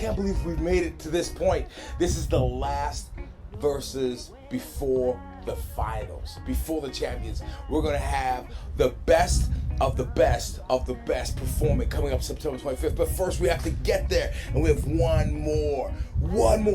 can't believe we've made it to this point. This is the last verses before the finals, before the champions. We're going to have the best of the best of the best performing coming up September 25th. But first we have to get there, and we have one more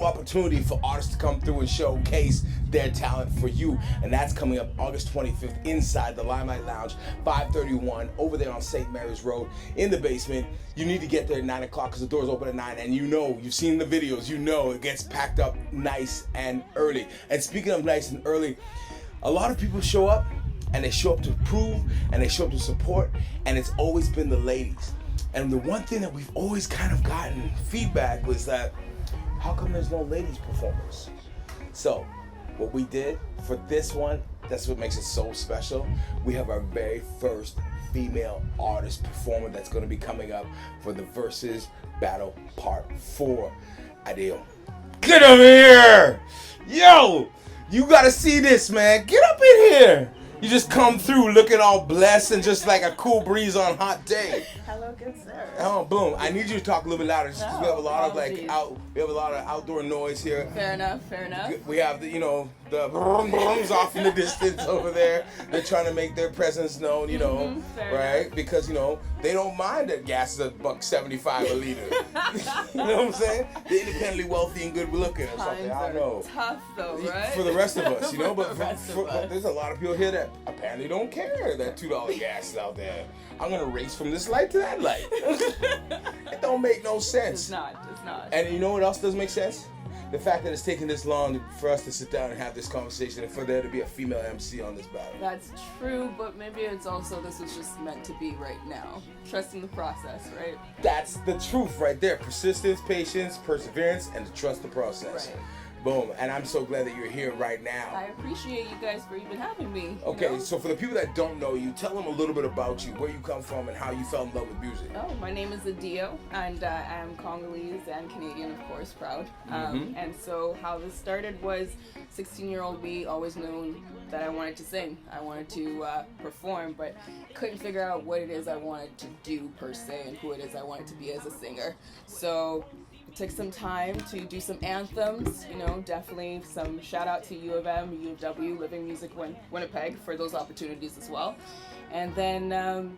opportunity for artists to come through and showcase their talent for you. And that's coming up August 25th inside the Limelight Lounge, 531 over there on St. Mary's Road in the basement. You need to get there at 9 o'clock because the doors open at 9. And you know, you've seen the videos, you know it gets packed up nice and early. And speaking of nice and early, a lot of people show up, and they show up to prove, and they show up to support, and it's always been the ladies. And the one thing that we've always kind of gotten feedback was that, how come there's no ladies performers? So, what we did for this one, that's what makes it so special. We have our very first female artist performer that's going to be coming up for the Versus Battle Part 4. Adiyo. Get over here! Yo! You gotta see this, man. Get up in here! You just come through looking all blessed and just like a cool breeze on a hot day. Hello, good sir. Oh, boom! I need you to talk a little bit louder because we have a lot of apologies. we have a lot of outdoor noise here. Fair enough, fair enough. We have the brum brums off in the distance over there. They're trying to make their presence known, fair right? enough. Because they don't mind that gas is $1.75 a liter. You know what I'm saying? They're independently wealthy and good looking or something. I don't know. Tough though, right? For the rest of us, but For the rest of us. there's a lot of people here that apparently don't care that $2 gas is out there. I'm gonna race from this light to that light. It don't make no sense. It's not. And you know what else doesn't make sense? The fact that it's taken this long for us to sit down and have this conversation and for there to be a female MC on this battle. That's true, but maybe it's also this was just meant to be right now. Trusting the process, right? That's the truth right there. Persistence, patience, perseverance, and to trust the process. Right. Boom. And I'm so glad that you're here right now. I appreciate you guys for even having me. Okay, so for the people that don't know you, tell them a little bit about you, where you come from, and how you fell in love with music. Oh, my name is Adiyo, and I'm Congolese and Canadian, of course, proud. And so how this started was 16-year-old me always known that I wanted to sing. I wanted to perform, but couldn't figure out what it is I wanted to do per se and who it is I wanted to be as a singer. So it took some time to do some anthems, definitely some shout out to U of M, U of W, Living Music Winnipeg for those opportunities as well. And then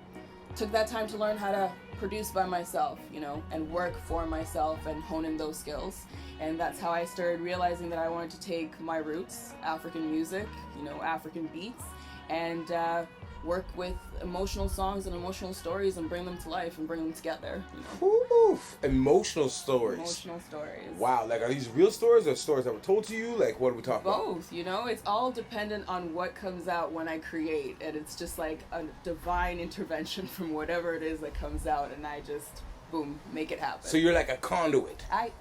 took that time to learn how to produce by myself, and work for myself and hone in those skills. And that's how I started realizing that I wanted to take my roots, African music, African beats, and work with emotional songs and emotional stories and bring them to life and bring them together. Oof, emotional stories. Emotional stories. Wow, are these real stories or stories that were told to you? What are we talking about? Both, it's all dependent on what comes out when I create, and it's just like a divine intervention from whatever it is that comes out, and I just boom, make it happen. So you're like a conduit. I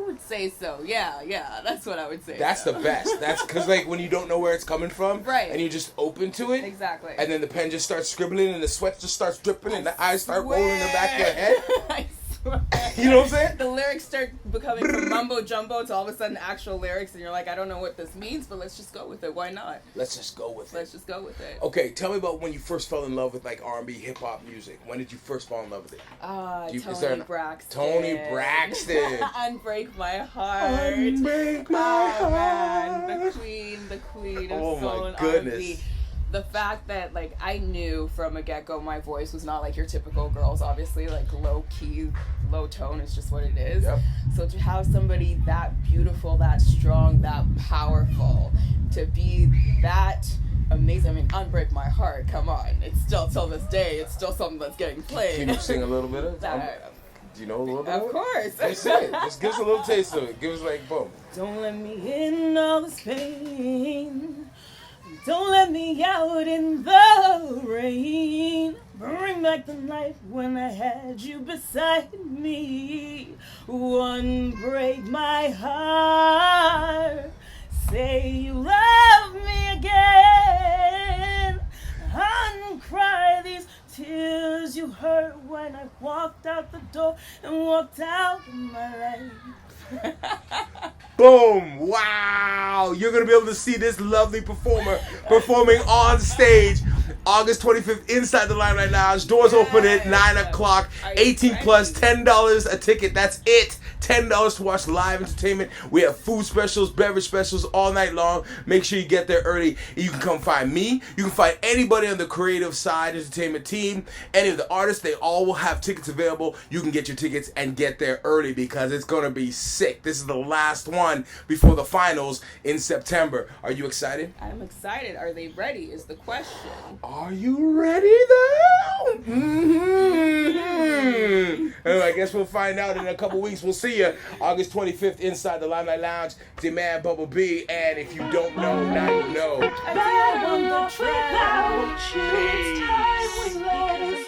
would say so. Yeah, that's what I would say. That's the best. That's because when you don't know where it's coming from, right, and you're just open to it, exactly. And then the pen just starts scribbling, and the sweat just starts dripping, and the eyes start rolling in the back of your head. I swear. You know what I'm saying? The lyrics start becoming from mumbo jumbo to all of a sudden actual lyrics, and you're like, I don't know what this means, but let's just go with it. Why not? Let's just go with it. Okay, tell me about when you first fell in love with R&B, hip hop music. When did you first fall in love with it? Tony Braxton. Tony Braxton. Unbreak My Heart. Unbreak My Heart. Man. The queen of soul and R&B. The fact that I knew from a get-go my voice was not like your typical girl's, obviously, low key, low tone is just what it is. Yep. So to have somebody that beautiful, that strong, that powerful, to be that amazing, Unbreak My Heart, come on. It's still, till this day, it's still something that's getting played. Can you sing a little bit of that? Do you know a little bit? Of course. Just say it. Just give us a little taste of it. Give us boom. Don't let me in all this pain. Don't let me out in the rain. Bring back the night when I had you beside me. Unbreak my heart. Say you love me again. Uncry these tears you heard when I walked out the door and walked out of my life. Boom! Wow! You're going to be able to see this lovely performer performing on stage August 25th inside the Limelight Lounge. Doors open at 9 o'clock. 18 plus, $10 a ticket. That's it. $10 to watch live entertainment. We have food specials, beverage specials all night long. Make sure you get there early. You can come find me. You can find anybody on the creative side entertainment team. Any of the artists, they all will have tickets available. You can get your tickets and get there early because it's going to be sick. This is the last one before the finals in September. Are you excited? I'm excited. Are they ready is the question. Are you ready though? I guess we'll find out in a couple weeks. We'll see you August 25th inside the Limelight Lounge. It's your man Bubble B, and if you don't know, now you know. I on the track now. It's time we let us